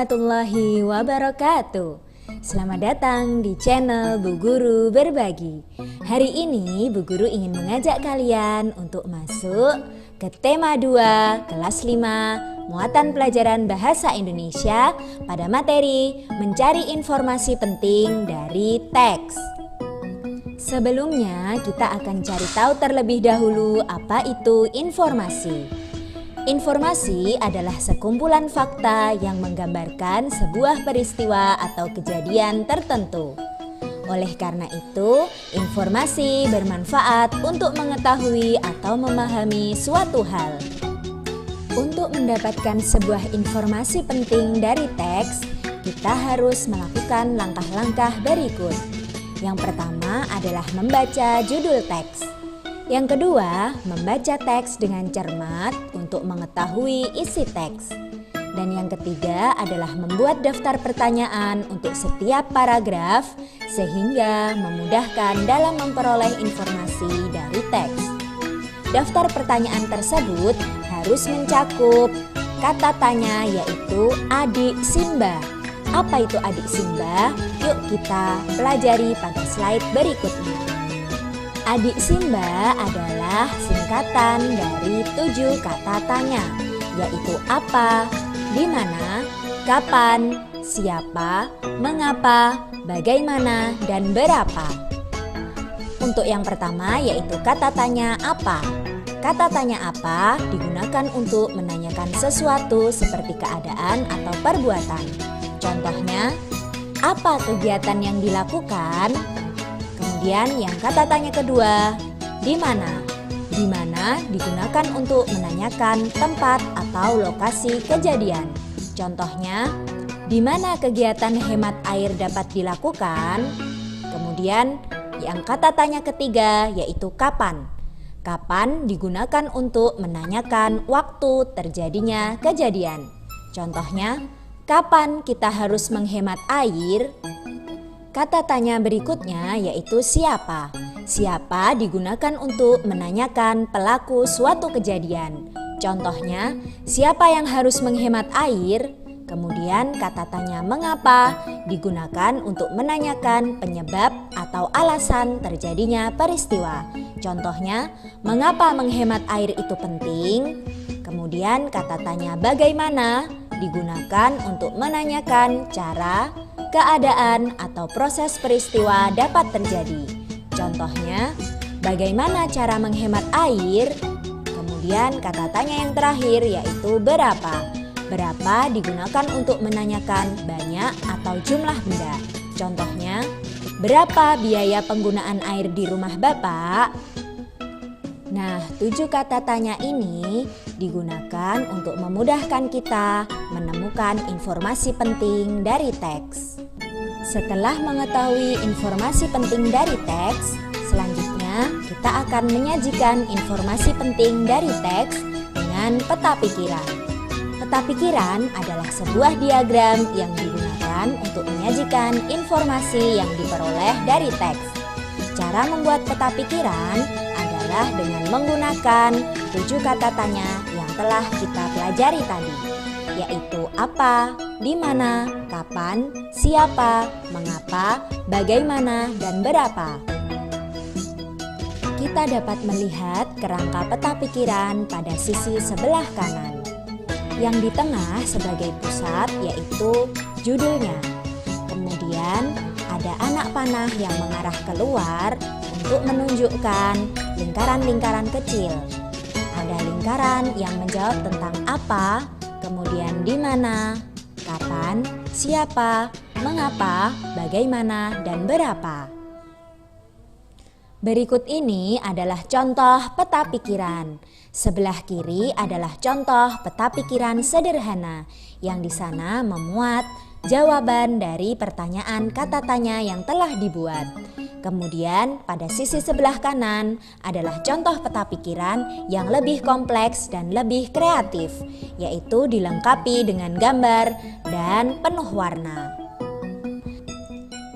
warahmatullahi wabarakatuh. Selamat datang di channel Bu Guru Berbagi. Hari ini Bu Guru ingin mengajak kalian untuk masuk ke tema 2 kelas 5 muatan pelajaran bahasa Indonesia pada materi mencari informasi penting dari teks. Sebelumnya kita akan cari tahu terlebih dahulu apa itu informasi. Informasi adalah sekumpulan fakta yang menggambarkan sebuah peristiwa atau kejadian tertentu. Oleh karena itu, informasi bermanfaat untuk mengetahui atau memahami suatu hal. Untuk mendapatkan sebuah informasi penting dari teks, kita harus melakukan langkah-langkah berikut. Yang pertama adalah membaca judul teks. Yang kedua, membaca teks dengan cermat untuk mengetahui isi teks. Dan yang ketiga adalah membuat daftar pertanyaan untuk setiap paragraf sehingga memudahkan dalam memperoleh informasi dari teks. Daftar pertanyaan tersebut harus mencakup kata tanya yaitu adik Simba. Apa itu adik Simba? Yuk kita pelajari pada slide berikutnya. Adik Simba adalah singkatan dari 7 kata tanya, yaitu apa, di mana, kapan, siapa, mengapa, bagaimana, dan berapa. Untuk yang pertama yaitu kata tanya apa. Kata tanya apa digunakan untuk menanyakan sesuatu seperti keadaan atau perbuatan. Contohnya, apa kegiatan yang dilakukan? Kemudian yang kata tanya kedua, di mana? Di mana digunakan untuk menanyakan tempat atau lokasi kejadian. Contohnya, di mana kegiatan hemat air dapat dilakukan? Kemudian yang kata tanya ketiga yaitu kapan. Kapan digunakan untuk menanyakan waktu terjadinya kejadian. Contohnya, kapan kita harus menghemat air? Kata tanya berikutnya yaitu siapa. Siapa digunakan untuk menanyakan pelaku suatu kejadian. Contohnya, siapa yang harus menghemat air? Kemudian kata tanya mengapa digunakan untuk menanyakan penyebab atau alasan terjadinya peristiwa. Contohnya, mengapa menghemat air itu penting? Kemudian kata tanya bagaimana digunakan untuk menanyakan cara, keadaan, atau proses peristiwa dapat terjadi. Contohnya, bagaimana cara menghemat air? Kemudian kata tanya yang terakhir yaitu berapa. Berapa digunakan untuk menanyakan banyak atau jumlah benda. Contohnya, berapa biaya penggunaan air di rumah Bapak? Nah, 7 kata tanya ini digunakan untuk memudahkan kita menemukan informasi penting dari teks. Setelah mengetahui informasi penting dari teks, selanjutnya kita akan menyajikan informasi penting dari teks dengan peta pikiran. Peta pikiran adalah sebuah diagram yang digunakan untuk menyajikan informasi yang diperoleh dari teks. Cara membuat peta pikiran adalah dengan menggunakan 7 kata tanya yang telah kita pelajari tadi, yaitu apa, di mana, kapan, siapa, mengapa, bagaimana, dan berapa. Kita dapat melihat kerangka peta pikiran pada sisi sebelah kanan. Yang di tengah sebagai pusat yaitu judulnya. Kemudian ada anak panah yang mengarah keluar untuk menunjukkan lingkaran-lingkaran kecil. Ada lingkaran yang menjawab tentang apa, kemudian di mana, kapan, siapa, mengapa, bagaimana, dan berapa. Berikut ini adalah contoh peta pikiran. Sebelah kiri adalah contoh peta pikiran sederhana yang di sana memuat jawaban dari pertanyaan kata tanya yang telah dibuat. Kemudian pada sisi sebelah kanan adalah contoh peta pikiran yang lebih kompleks dan lebih kreatif, yaitu dilengkapi dengan gambar dan penuh warna.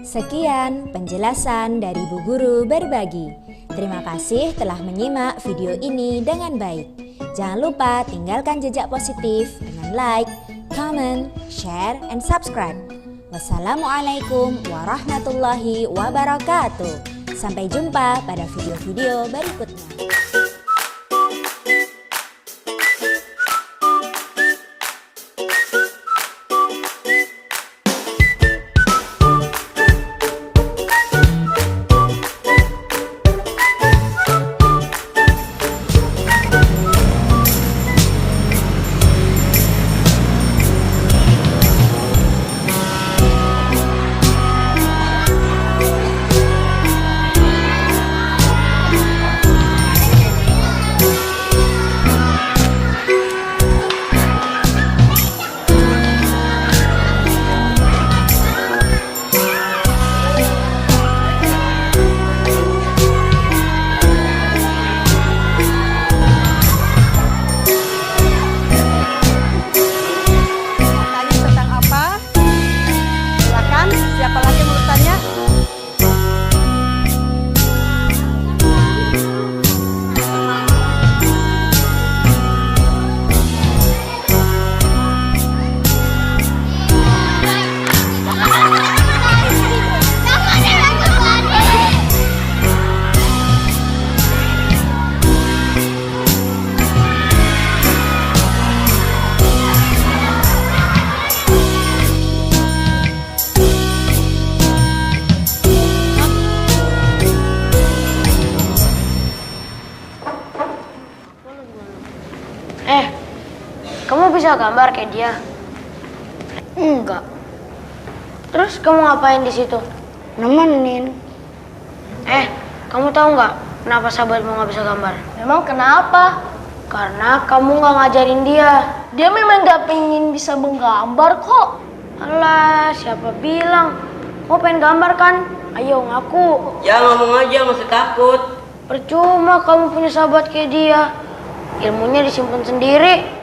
Sekian penjelasan dari Bu Guru Berbagi. Terima kasih telah menyimak video ini dengan baik. Jangan lupa tinggalkan jejak positif dengan like, comment, share, and subscribe. Wassalamualaikum warahmatullahi wabarakatuh. Sampai jumpa pada video-video berikutnya. Kamu bisa gambar kayak dia? Enggak. Terus kamu ngapain di situ? Nemenin. Kamu tahu nggak kenapa sahabatmu nggak bisa gambar? Emang kenapa? Karena kamu nggak ngajarin dia. Dia memang nggak pengen bisa menggambar kok. Alah, siapa bilang? Kamu pengen gambar kan? Ayo ngaku. Ya ngomong aja, nggak usah takut. Percuma kamu punya sahabat kayak dia. Ilmunya disimpan sendiri.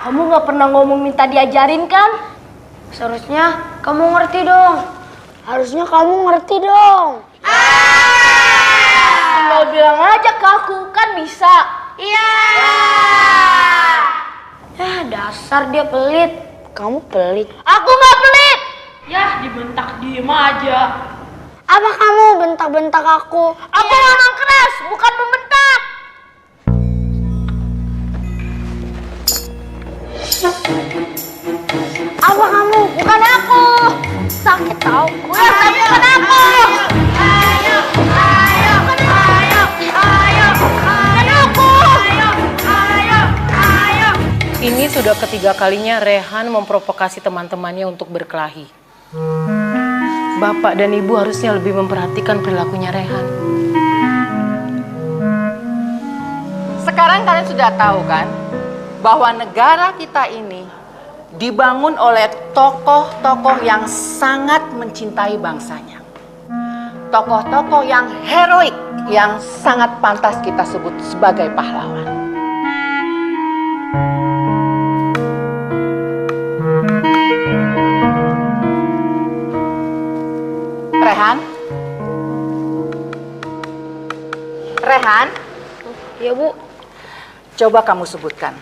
Kamu nggak pernah ngomong minta diajarin kan? Seharusnya kamu ngerti dong. Harusnya kamu ngerti dong. Tinggal bilang aja ke aku, kan bisa. Iya. Dasar dia pelit. Kamu pelit. Aku nggak pelit. Yah, dibentak diem aja. Apa kamu bentak-bentak aku? Aku ngomong keras, bukan membentak. Apa kamu? Bukan aku. Sakit tau. Bukan aku. Ayo, ayo, ayo, ayo, bukan aku. Ayo, ayo. Ini sudah ketiga kalinya Rehan memprovokasi teman-temannya untuk berkelahi. Bapak dan Ibu harusnya lebih memperhatikan perilakunya Rehan. Sekarang kalian sudah tahu kan bahwa negara kita ini dibangun oleh tokoh-tokoh yang sangat mencintai bangsanya. Tokoh-tokoh yang heroik, yang sangat pantas kita sebut sebagai pahlawan. Rehan? Rehan? Ya, Bu. Coba kamu sebutkan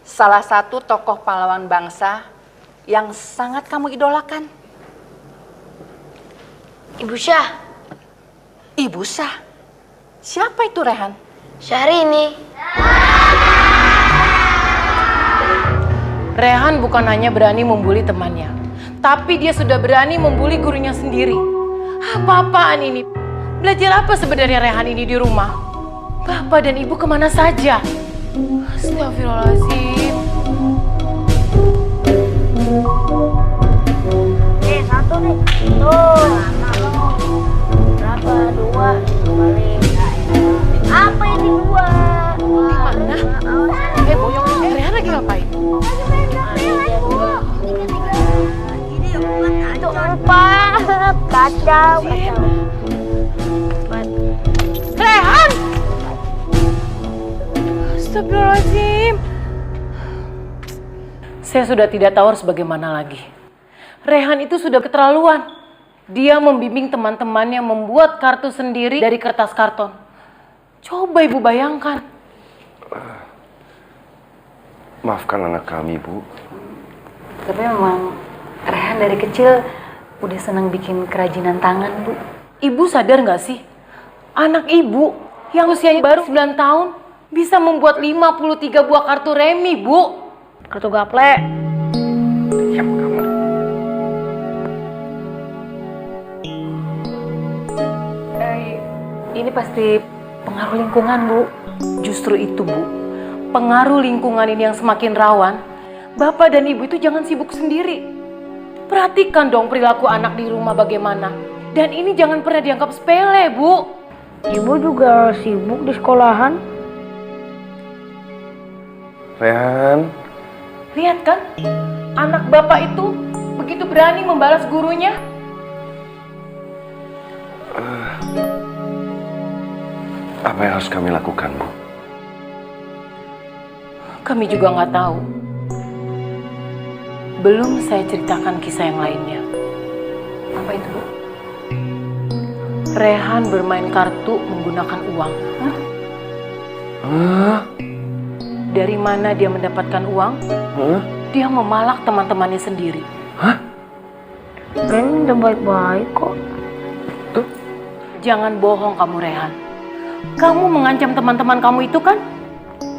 salah satu tokoh pahlawan bangsa yang sangat kamu idolakan. Ibu Syah. Ibu Syah? Siapa itu, Rehan? Syahrini. Rehan bukan hanya berani membuli temannya, tapi dia sudah berani membuli gurunya sendiri. Apa-apaan ini? Belajar apa sebenarnya Rehan ini di rumah? Bapak dan Ibu kemana saja? Astagfirullahaladzim. Satu nih. Tuh. Berapa? Dua. Kali. Apa ini dua? Mana? Boyong. Rehan lagi ngapain? Itu empat. Kacau. Rehan! Astagfirullahaladzim. Saya sudah tidak tahu harus bagaimana lagi. Rehan itu sudah keterlaluan. Dia membimbing teman-temannya membuat kartu sendiri dari kertas karton. Coba Ibu bayangkan. Maafkan anak kami, Bu. Tapi memang Rehan dari kecil udah senang bikin kerajinan tangan, Bu. Ibu sadar nggak sih? Anak ibu yang usianya baru 9 tahun bisa membuat 53 buah kartu remi, Bu. Kartu gaple. Diam kamu. Ini pasti pengaruh lingkungan, Bu. Justru itu, Bu. Pengaruh lingkungan ini yang semakin rawan. Bapak dan ibu itu jangan sibuk sendiri. Perhatikan dong perilaku anak di rumah bagaimana. Dan ini jangan pernah dianggap sepele, Bu. Ibu juga sibuk di sekolahan. Rehan, Lihat kan, anak bapak itu begitu berani membalas gurunya. apa yang harus kami lakukan, Bu? Kami juga nggak tahu. Belum saya ceritakan kisah yang lainnya. Apa itu, Bu? Rehan bermain kartu menggunakan uang. Dari mana dia mendapatkan uang? Dia memalak teman-temannya sendiri. Ren udah baik-baik kok. Jangan bohong kamu, Rehan. Kamu mengancam teman-teman kamu itu kan?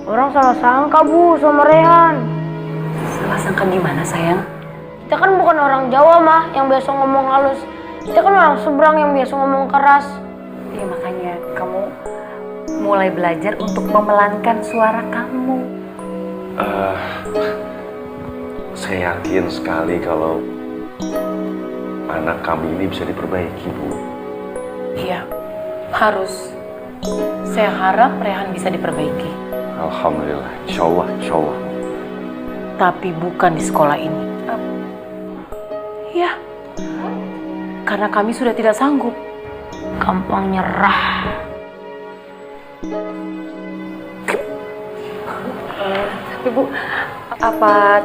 Orang salah sangka, Bu, sama Rehan. Salah sangka gimana, sayang? Kita kan bukan orang Jawa, mah, yang biasa ngomong halus. Kita kan orang seberang yang biasa ngomong keras. Ya makanya kamu mulai belajar untuk memelankan suara kamu. Saya yakin sekali kalau anak kami ini bisa diperbaiki, Bu. Iya, harus. Saya harap Rehan bisa diperbaiki. Alhamdulillah, insya Allah, insya Allah. Tapi bukan di sekolah ini. Ya, karena kami sudah tidak sanggup. Gampang nyerah. Tapi Bu, apa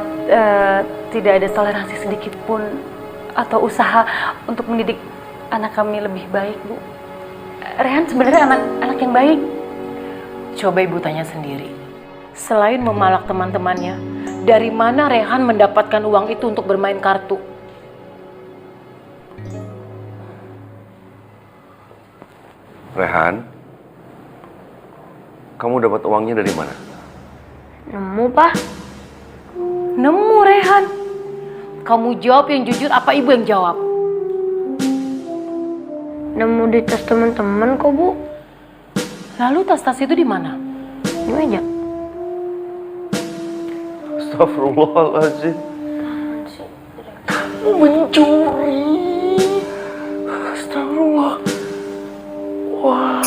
tidak ada toleransi sedikit pun atau usaha untuk mendidik anak kami lebih baik, Bu? Rehan sebenarnya anak yang baik. Coba ibu tanya sendiri. Selain memalak teman-temannya, dari mana Rehan mendapatkan uang itu untuk bermain kartu? Rehan, kamu dapat uangnya dari mana? Nemu, Pak. Nemu, Rehan. Kamu jawab yang jujur, apa ibu yang jawab? Nemu di tas teman-teman kok, Bu. Lalu tas-tas itu di mana? Di meja. Astagfirullahaladzim. Kamu mencuri. Astagfirullah. Wah.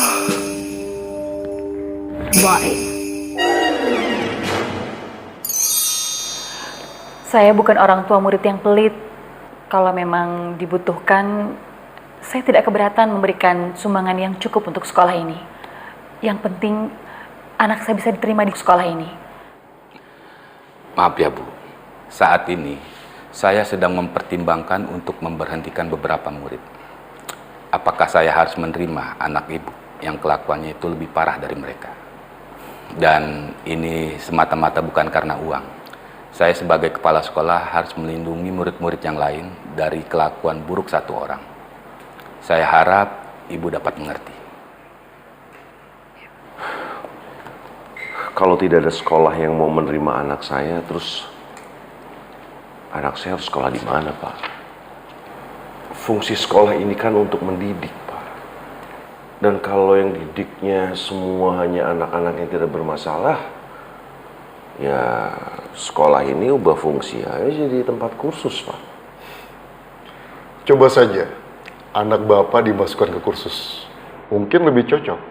Baik. Saya bukan orang tua murid yang pelit. Kalau memang dibutuhkan, saya tidak keberatan memberikan sumbangan yang cukup untuk sekolah ini. Yang penting anak saya bisa diterima di sekolah ini. Maaf ya Bu, saat ini saya sedang mempertimbangkan untuk memberhentikan beberapa murid. Apakah saya harus menerima anak ibu yang kelakuannya itu lebih parah dari mereka? Dan ini semata-mata bukan karena uang. Saya sebagai kepala sekolah harus melindungi murid-murid yang lain dari kelakuan buruk satu orang. Saya harap ibu dapat mengerti. Kalau tidak ada sekolah yang mau menerima anak saya, terus anak saya harus sekolah di mana, Pak? Fungsi sekolah ini kan untuk mendidik, Pak. Dan kalau yang didiknya semua hanya anak-anak yang tidak bermasalah, ya sekolah ini ubah fungsi aja jadi tempat kursus, Pak. Coba saja anak Bapak dimasukkan ke kursus. Mungkin lebih cocok.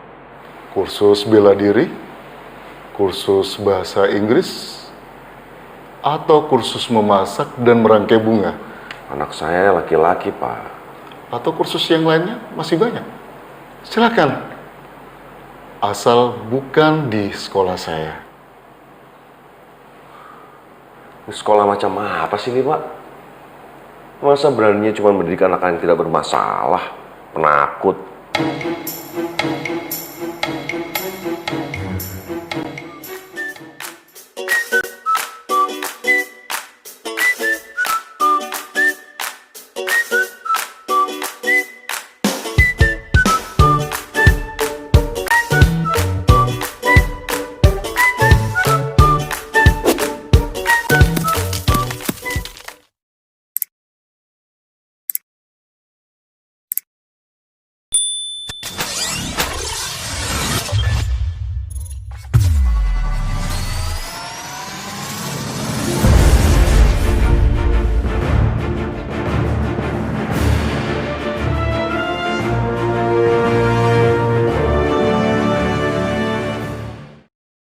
Kursus bela diri, kursus bahasa Inggris, atau kursus memasak dan merangkai bunga. Anak saya laki-laki, Pak. Atau kursus yang lainnya masih banyak. Silakan. Asal bukan di sekolah saya. Ini sekolah macam apa sih ini, Pak? Masa beraninya cuma mendidik anak yang tidak bermasalah, penakut?